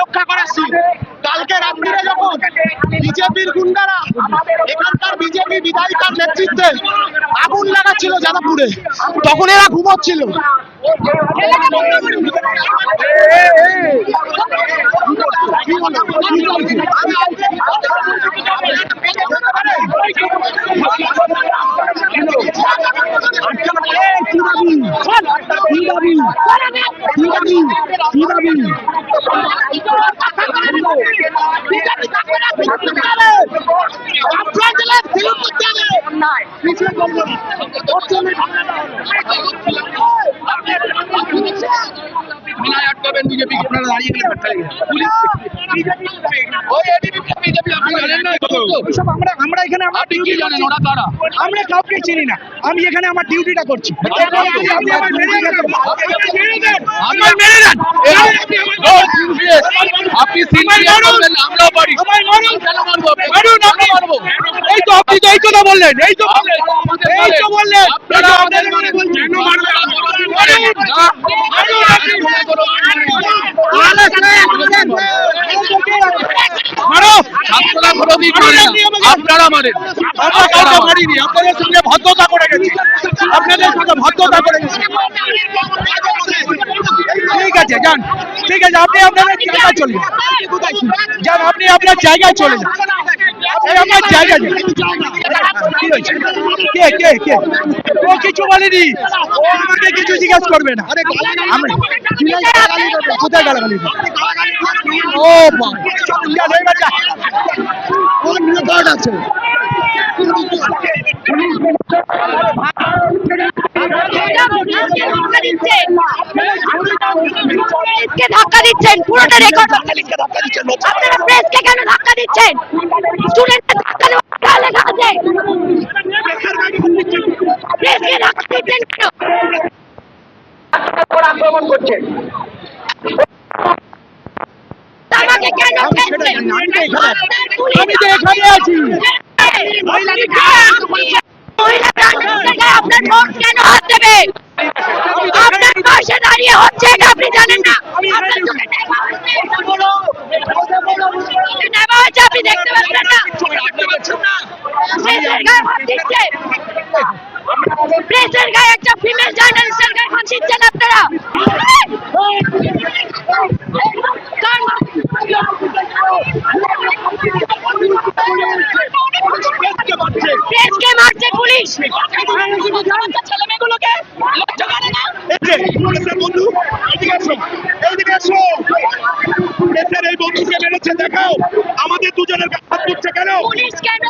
রক্ষা করার সিন। কালকে রাত্রিরে যখন বিজেপির গুন্ডারা এখানকার বিজেপি বিধায়িকার নেতৃত্বে আগুন লাগাচ্ছিল যাদবপুরে, তখন এরা ঘুমোচ্ছিল। আমরা এখানে আমরা কাউকে চিনি না, আমি এখানে আমার ডিউটিটা করছি। আপনি আমরাও পারি, এই তো আপনি তো এই কথা বললেন, এই তো বললেন আপনারা মারেন, আমরা মারিনি, আপনাদের সঙ্গে ভদ্রতা করে গেছি, আপনাদের সঙ্গে ভদ্রতা করে গেছি। ঠিক আছে যান, ঠিক আছে, আপনি আপনাদের জায়গায় চলে যান, আপনি আপনার জায়গায় চলে যান, আপনার জায়গায় যান। কে কে ও কিছু বলেনি, ও আমাকে কিছু জিজ্ঞেস করবে না। কোথায় গালাগালি? ও আছে ধাক্কা দিচ্ছেন, পুরোটা রেকর্ড আপনারা প্রেসকে কেন ধাক্কা দিচ্ছেন? স্টুডেন্টদের ধাক্কা দেওয়া লেখা আছে, প্রেসকে ধাক্কা দিচ্ছেন কেন? আক্রমণ করছেন আমাকে কেন আমি তো এখানে আছি। আপনার ভোট কেন হাত দেবে? আপনার পাশে দাঁড়িয়ে হচ্ছে এটা আপনি জানেন না? নেওয়া হয়েছে, আপনি দেখতে পাচ্ছেন না? প্রেসের গায়ে একটা ফিমেল জার্নালিস্টের গায়ে হাত দিচ্ছেন আপনারা। প্রেসকে মারছে পুলিশ, ছেলেমেয়েগুলোকে লজ্জা করে না? এই বন্ধুকে মেরেছে, দেখাও আমাদের দুজনের হাত দিচ্ছে কেন? পুলিশ কেন